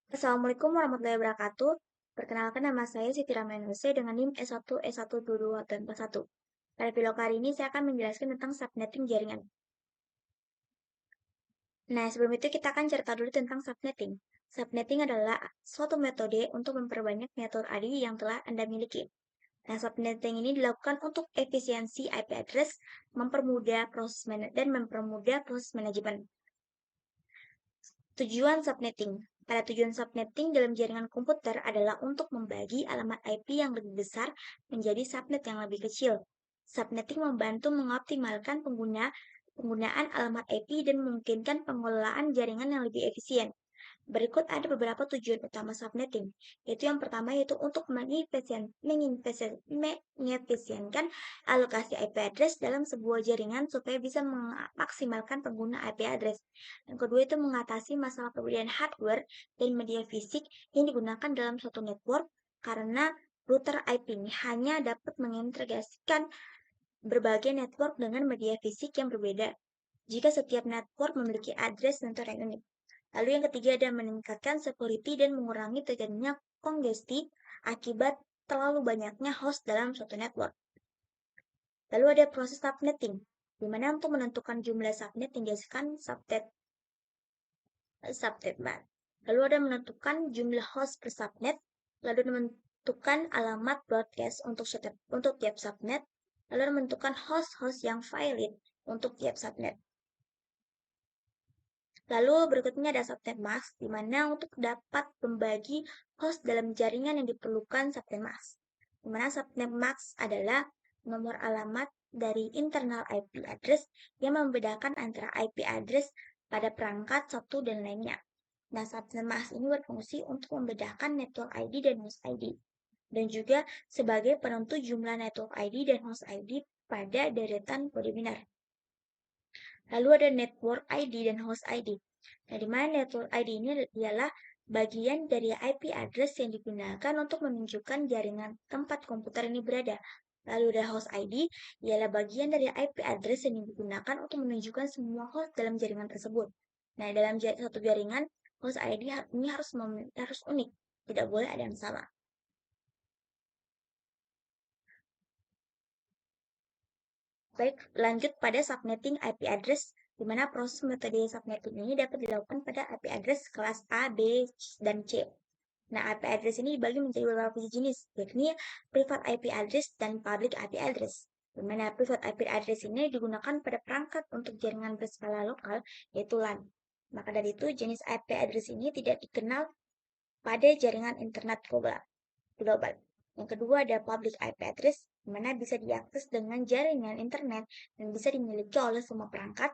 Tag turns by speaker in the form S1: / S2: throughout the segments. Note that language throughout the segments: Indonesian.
S1: Assalamualaikum warahmatullahi wabarakatuh. Perkenalkan nama saya Siti Ramayanose dengan NIM S1, S122, dan 41. Pada video kali ini saya akan menjelaskan tentang subnetting jaringan. Nah, sebelum itu kita akan cerita dulu tentang subnetting. Subnetting adalah suatu metode untuk memperbanyak network ID yang telah Anda miliki. Nah, subnetting ini dilakukan untuk efisiensi IP address, mempermudah proses manajemen. Tujuan subnetting. Pada tujuan subnetting dalam jaringan komputer adalah untuk membagi alamat IP yang lebih besar menjadi subnet yang lebih kecil. Subnetting membantu mengoptimalkan penggunaan alamat IP dan memungkinkan pengelolaan jaringan yang lebih efisien. Berikut ada beberapa tujuan utama subnetting, yaitu yang pertama yaitu untuk mengefisienkan alokasi IP address dalam sebuah jaringan supaya bisa memaksimalkan pengguna IP address. Yang kedua itu mengatasi masalah perbedaan hardware dan media fisik yang digunakan dalam suatu network karena router IP ini hanya dapat mengintegrasikan berbagai network dengan media fisik yang berbeda jika setiap network memiliki address network yang unik. Lalu yang ketiga ada meningkatkan security dan mengurangi terjadinya kongesti akibat terlalu banyaknya host dalam suatu network. Lalu ada proses subnetting, di mana untuk menentukan jumlah subnet dihasilkan subnet bar. Lalu ada menentukan jumlah host per subnet, lalu menentukan alamat broadcast untuk tiap subnet, lalu menentukan host-host yang valid untuk tiap subnet. Lalu berikutnya ada subnet mask, di mana untuk dapat membagi host dalam jaringan yang diperlukan subnet mask. Di mana subnet mask adalah nomor alamat dari internal IP address yang membedakan antara IP address pada perangkat satu dan lainnya. Nah, subnet mask ini berfungsi untuk membedakan network ID dan host ID, dan juga sebagai penentu jumlah network ID dan host ID pada deretan kode binar. Lalu ada network ID dan host ID. Nah, di mana network ID ini ialah bagian dari IP address yang digunakan untuk menunjukkan jaringan tempat komputer ini berada. Lalu ada host ID, ialah bagian dari IP address yang digunakan untuk menunjukkan semua host dalam jaringan tersebut. Nah, dalam satu jaringan, host ID ini harus unik, tidak boleh ada yang sama. Baik, lanjut pada subnetting IP address, di mana proses metode subnetting ini dapat dilakukan pada IP address kelas A, B, dan C. Nah, IP address ini dibagi menjadi beberapa jenis, yakni private IP address dan public IP address. Di mana private IP address ini digunakan pada perangkat untuk jaringan berskala lokal, yaitu LAN. Maka dari itu, jenis IP address ini tidak dikenal pada jaringan internet global. Yang kedua ada public IP address, di mana bisa diakses dengan jaringan internet dan bisa dimiliki oleh semua perangkat.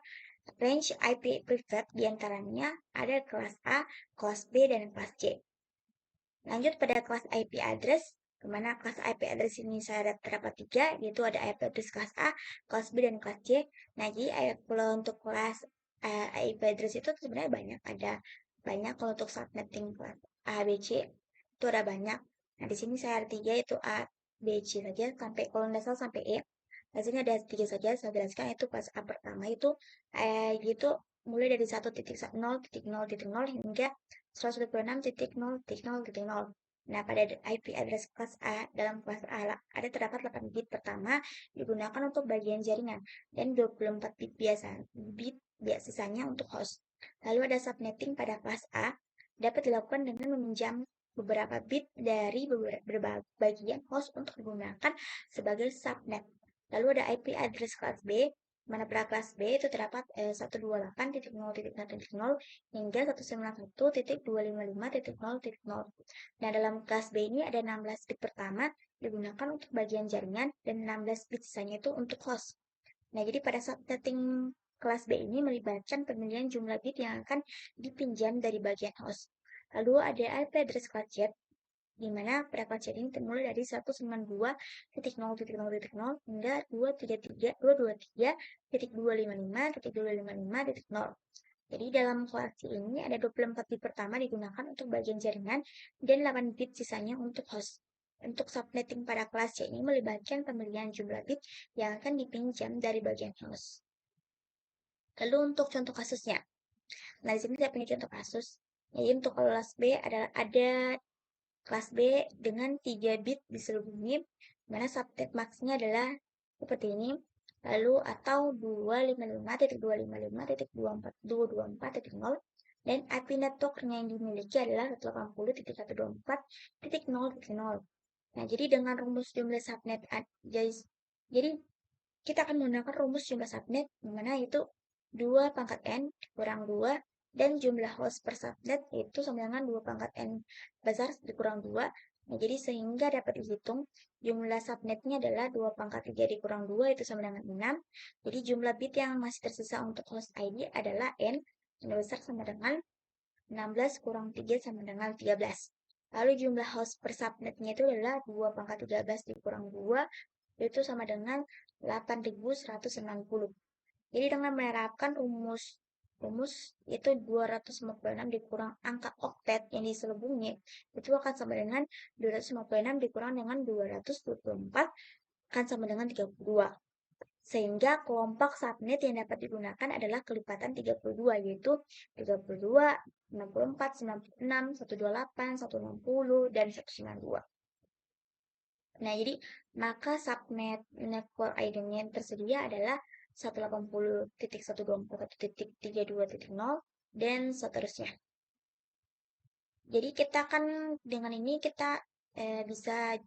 S1: Range IP private diantaranya ada kelas A, kelas B, dan kelas C. Lanjut pada kelas IP address, di mana kelas IP address ini saya terdapat 3, yaitu ada IP address kelas A, kelas B, dan kelas C. Nah, jadi kalau untuk kelas IP address itu sebenarnya banyak, ada banyak kalau untuk subnetting kelas A, B, C itu ada banyak. Nah, di sini saya ada 3, yaitu A, B, C saja, sampai kalau nggak salah sampai E. Di sini ada 3 saja, saya jelaskan itu kelas A pertama itu gitu mulai dari 1.0.0.0 hingga 126.0.0.0. Nah, pada IP address kelas A, dalam kelas A ada terdapat 8 bit pertama digunakan untuk bagian jaringan dan 24 bit sisanya untuk host. Lalu ada subnetting pada kelas A dapat dilakukan dengan meminjam beberapa bit dari beberapa bagian host untuk digunakan sebagai subnet. Lalu ada IP address kelas B, mana pada kelas B itu terdapat 128.0.0.0 hingga 191.255.0.0. Nah, dalam kelas B ini ada 16 bit pertama digunakan untuk bagian jaringan dan 16 bit sisanya itu untuk host. Nah, jadi pada subnetting kelas B ini melibatkan pemilihan jumlah bit yang akan dipinjam dari bagian host. Lalu ada IP address kelas Z, di mana pada kelas Z ini dimulai dari 192.0.0.0 hingga 223.255.255.0. Jadi dalam kelas ini ada 24 bit pertama digunakan untuk bagian jaringan dan 8 bit sisanya untuk host. Untuk subnetting pada kelas C ini melibatkan pemilihan jumlah bit yang akan dipinjam dari bagian host. Lalu untuk contoh kasusnya. Nah, di sini saya punya contoh kasus, Jadi untuk kelas B ada kelas B dengan 3 bit diselubungi, mana subnet max-nya adalah seperti ini. Lalu atau 255.255.224.0 dan IP network-nya yang dimiliki adalah 180.124.0.0. Nah, jadi dengan rumus jumlah subnet, jadi kita akan menggunakan rumus jumlah subnet, di mana itu 2 pangkat n kurang 2, dan jumlah host per subnet itu sama dengan 2 pangkat n besar dikurang 2. Nah, jadi sehingga dapat dihitung jumlah subnetnya adalah 2 pangkat 3 dikurang 2 itu sama dengan 6. Jadi jumlah bit yang masih tersisa untuk host ID adalah n, yang besar sama dengan 16 kurang 3 sama dengan 13. Lalu jumlah host per subnetnya itu adalah 2 pangkat 13 dikurang 2, itu sama dengan 8.160. Jadi dengan menerapkan rumus itu 256 dikurang angka oktet yang diselubungi, itu akan sama dengan 256 dikurang dengan 224 akan sama dengan 32. Sehingga kelompok subnet yang dapat digunakan adalah kelipatan 32, yaitu 32, 64, 96, 128, 160, dan 192. Nah, jadi maka subnet network ID-nya yang tersedia adalah 180.124.32.0 dan seterusnya. Jadi kita kan dengan ini kita bisa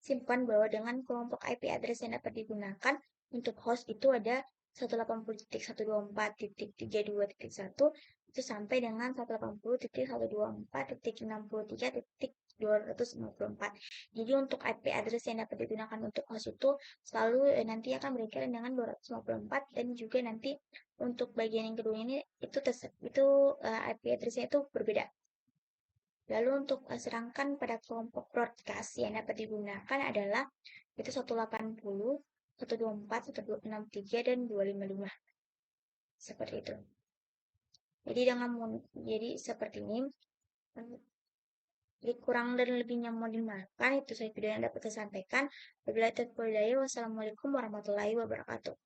S1: simpan bahwa dengan kelompok IP address yang dapat digunakan untuk host itu ada 180.124.32.1 itu sampai dengan 180.124.63.254. Jadi untuk IP address yang dapat digunakan untuk host itu selalu nanti akan berkaitan dengan 254, dan juga nanti untuk bagian yang kedua ini itu IP address-nya itu berbeda. Lalu untuk serangkan pada kelompok broadcast yang dapat digunakan adalah itu 180, 124, 1263, dan 255. Seperti itu. Jadi seperti ini. Jadi kurang dan lebihnya mau dimaafkan, itu saya video yang dapat saya sampaikan. Wabillahi taufiq wal hidayah. Wassalamualaikum warahmatullahi wabarakatuh.